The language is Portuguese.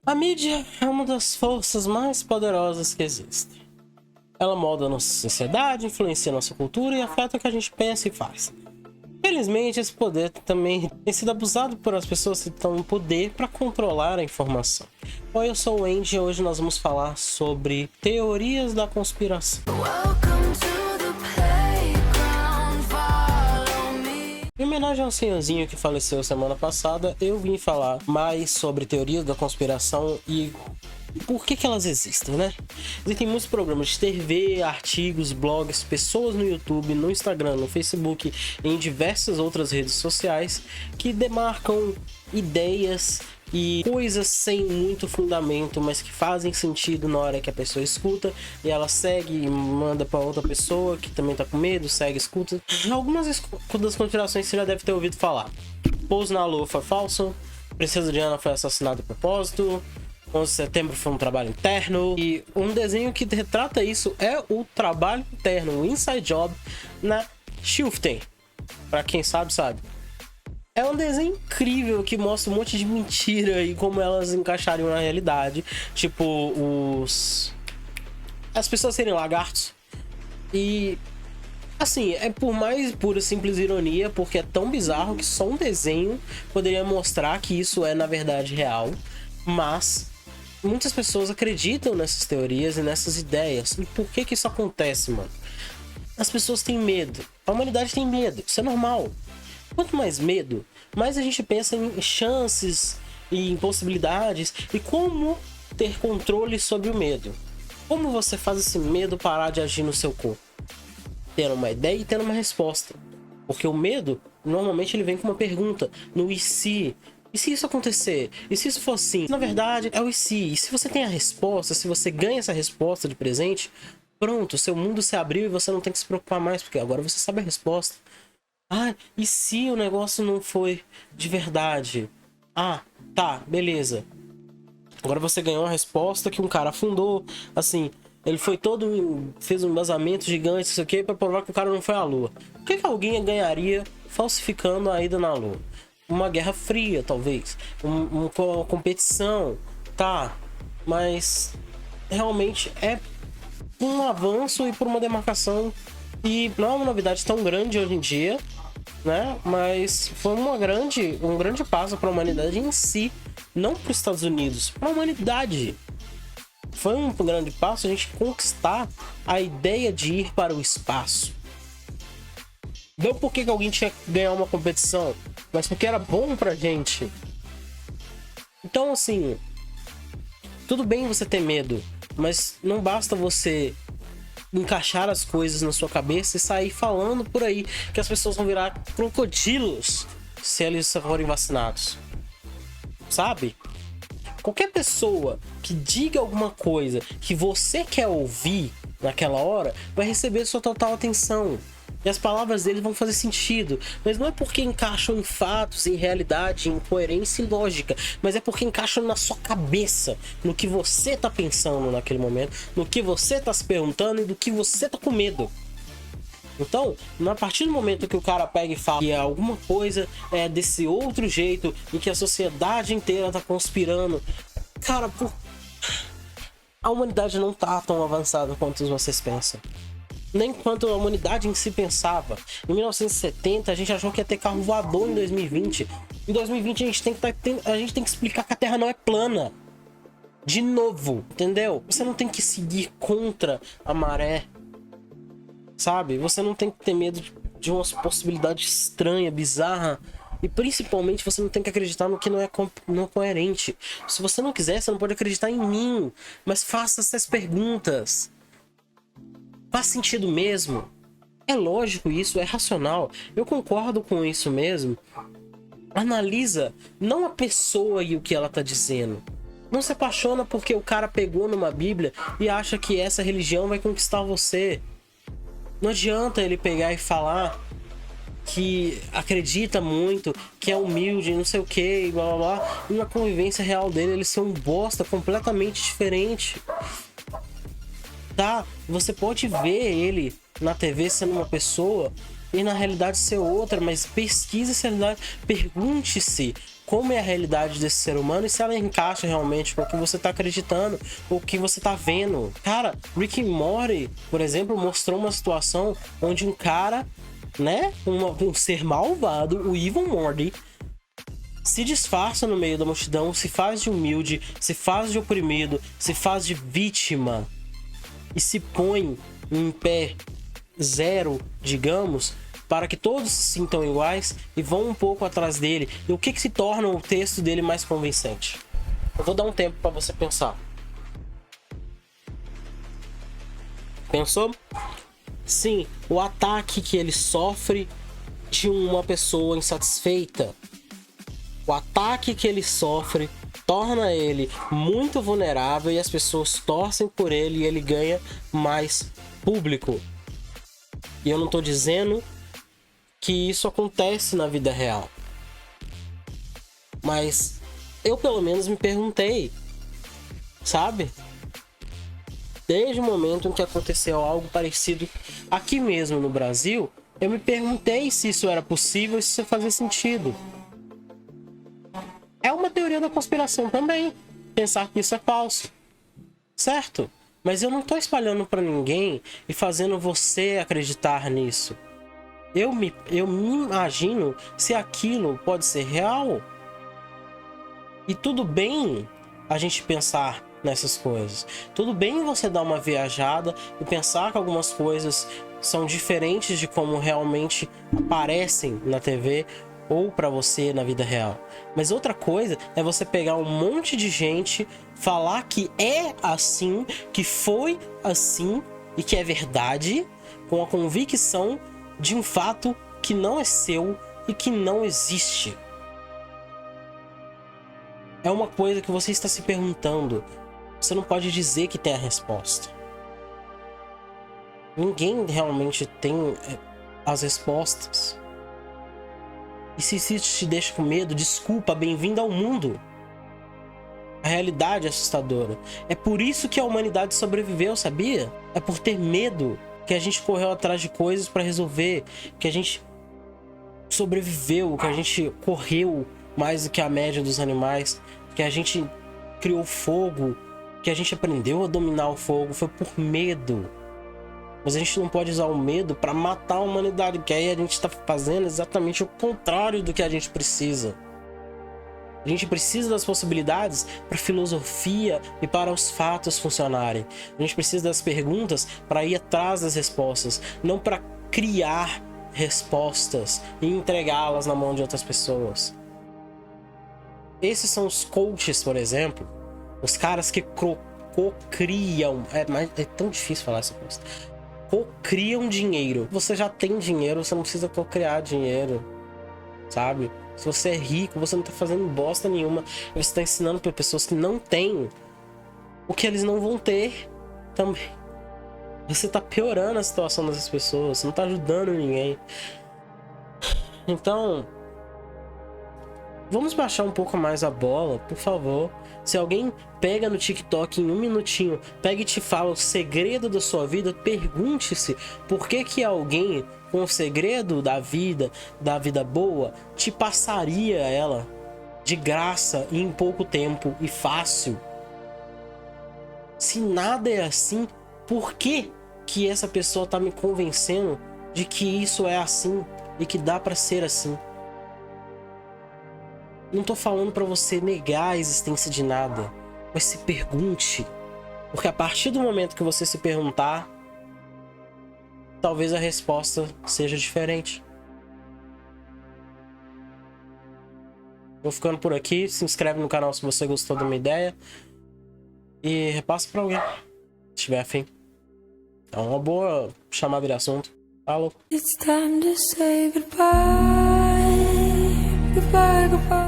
A mídia é uma das forças mais poderosas que existem. Ela molda a nossa sociedade, influencia a nossa cultura e afeta o que a gente pensa e faz. Felizmente, esse poder também tem sido abusado por as pessoas que estão em poder para controlar a informação. Oi, eu sou o Andy e hoje nós vamos falar sobre teorias da conspiração. Em homenagem ao senhorzinho que faleceu semana passada, eu vim falar mais sobre teorias da conspiração e por que elas existem, né? Existem muitos programas de TV, artigos, blogs, pessoas no YouTube, no Instagram, no Facebook e em diversas outras redes sociais que demarcam ideias e coisas sem muito fundamento, mas que fazem sentido na hora que a pessoa escuta e ela segue e manda para outra pessoa que também tá com medo, segue, escuta. Algumas das conspirações você já deve ter ouvido falar. Pouso na Lua foi falso, Princesa Diana foi assassinada a propósito, 11 de setembro foi um trabalho interno, e um desenho que retrata isso é o trabalho interno, o Inside Job na Shifting. Pra quem sabe, sabe. É um desenho incrível que mostra um monte de mentira e como elas encaixariam na realidade. Tipo, as pessoas serem lagartos. E assim, é por mais pura simples ironia, porque é tão bizarro que só um desenho poderia mostrar que isso é na verdade real. Mas muitas pessoas acreditam nessas teorias e nessas ideias. E por que isso acontece, mano? As pessoas têm medo. A humanidade tem medo. Isso é normal. Quanto mais medo, mais a gente pensa em chances e em possibilidades e como ter controle sobre o medo. Como você faz esse medo parar de agir no seu corpo? Tendo uma ideia e tendo uma resposta. Porque o medo, normalmente ele vem com uma pergunta. No e se? E se isso acontecer? E se isso for assim? Na verdade, é o e se. E se você tem a resposta, se você ganha essa resposta de presente, pronto, seu mundo se abriu e você não tem que se preocupar mais, porque agora você sabe a resposta. Ah, e se o negócio não foi de verdade? Ah, tá, beleza. Agora você ganhou uma resposta que um cara afundou, assim, ele foi fez um embasamento gigante, isso aqui, pra provar que o cara não foi à Lua. O que alguém ganharia falsificando a ida na Lua? Uma guerra fria, talvez. Uma competição, tá. Mas realmente é um avanço e por uma demarcação. E não é uma novidade tão grande hoje em dia, né? Mas foi um grande passo para a humanidade em si, não para os Estados Unidos, para a humanidade. Foi um grande passo a gente conquistar a ideia de ir para o espaço. Não porque alguém tinha que ganhar uma competição, mas porque era bom pra gente. Então, assim, tudo bem você ter medo, mas não basta você encaixar as coisas na sua cabeça e sair falando por aí que as pessoas vão virar crocodilos se eles forem vacinados. Sabe? Qualquer pessoa que diga alguma coisa que você quer ouvir naquela hora vai receber sua total atenção. E as palavras dele vão fazer sentido. Mas não é porque encaixam em fatos, em realidade, em coerência e lógica. Mas é porque encaixam na sua cabeça. No que você tá pensando naquele momento. No que você tá se perguntando e do que você tá com medo. Então, a partir do momento que o cara pega e fala que alguma coisa é desse outro jeito e que a sociedade inteira tá conspirando, cara, a humanidade não tá tão avançada quanto vocês pensam. Nem quanto a humanidade em si pensava. Em 1970 a gente achou que ia ter carro voador em 2020. Em 2020 a gente tem que explicar que a Terra não é plana. De novo, entendeu? Você não tem que seguir contra a maré. Sabe? Você não tem que ter medo de uma possibilidade estranha, bizarra. E principalmente você não tem que acreditar no que não é coerente. Se você não quiser, você não pode acreditar em mim. Mas faça essas perguntas. Faz sentido mesmo? É lógico isso, é racional. Eu concordo com isso mesmo. Analisa não a pessoa e o que ela tá dizendo. Não se apaixona porque o cara pegou numa Bíblia e acha que essa religião vai conquistar você. Não adianta ele pegar e falar que acredita muito, que é humilde, não sei o que, blá blá blá. E na convivência real dele, ele ser um bosta completamente diferente. Tá? Você pode ver ele na TV sendo uma pessoa e na realidade ser outra, mas pesquise essa realidade, pergunte-se como é a realidade desse ser humano e se ela encaixa realmente com o que você tá acreditando, ou o que você tá vendo. Cara, Rick and Morty, por exemplo, mostrou uma situação onde um cara, né, um ser malvado, o Evil Morty, se disfarça no meio da multidão, se faz de humilde, se faz de oprimido, se faz de vítima e se põe em pé zero, digamos, para que todos se sintam iguais e vão um pouco atrás dele. E o que se torna o texto dele mais convincente? Eu vou dar um tempo para você pensar. Pensou? Sim, o ataque que ele sofre de uma pessoa insatisfeita. O ataque que ele sofre torna ele muito vulnerável e as pessoas torcem por ele e ele ganha mais público. E eu não tô dizendo que isso acontece na vida real. Mas eu pelo menos me perguntei, sabe? Desde o momento em que aconteceu algo parecido aqui mesmo no Brasil, eu me perguntei se isso era possível e se isso fazia sentido. É uma teoria da conspiração também, pensar que isso é falso, certo? Mas eu não tô espalhando para ninguém e fazendo você acreditar nisso. Eu me imagino se aquilo pode ser real. E tudo bem a gente pensar nessas coisas. Tudo bem você dar uma viajada e pensar que algumas coisas são diferentes de como realmente aparecem na TV ou para você na vida real. Mas outra coisa é você pegar um monte de gente, falar que é assim, que foi assim e que é verdade, com a convicção de um fato que não é seu e que não existe. É uma coisa que você está se perguntando. Você não pode dizer que tem a resposta. Ninguém realmente tem as respostas. E se isso te deixa com medo, desculpa, bem-vindo ao mundo. A realidade é assustadora. É por isso que a humanidade sobreviveu, sabia? É por ter medo que a gente correu atrás de coisas para resolver, que a gente sobreviveu, que a gente correu mais do que a média dos animais, que a gente criou fogo, que a gente aprendeu a dominar o fogo. Foi por medo. Mas a gente não pode usar o medo para matar a humanidade, porque aí a gente está fazendo exatamente o contrário do que a gente precisa. A gente precisa das possibilidades para a filosofia e para os fatos funcionarem. A gente precisa das perguntas para ir atrás das respostas, não para criar respostas e entregá-las na mão de outras pessoas. Esses são os coaches, por exemplo, os caras que co-criam. É tão difícil falar essa coisa. Co-criam dinheiro. Você já tem dinheiro, você não precisa co-criar dinheiro, sabe? Se você é rico, você não tá fazendo bosta nenhuma. Você tá ensinando para pessoas que não têm o que eles não vão ter também. Você tá piorando a situação dessas pessoas, você não tá ajudando ninguém. Então, vamos baixar um pouco mais a bola, por favor. Se alguém pega no TikTok em um minutinho, pega e te fala o segredo da sua vida, pergunte-se por que alguém com o segredo da vida boa, te passaria ela de graça e em pouco tempo e fácil. Se nada é assim, por que essa pessoa tá me convencendo de que isso é assim e que dá pra ser assim? Não tô falando pra você negar a existência de nada, mas se pergunte. Porque a partir do momento que você se perguntar, talvez a resposta seja diferente. Vou ficando por aqui. Se inscreve no canal se você gostou da minha ideia. E repassa pra alguém, se tiver afim. É uma boa chamada de assunto. Falou. It's time to say goodbye. Goodbye, goodbye.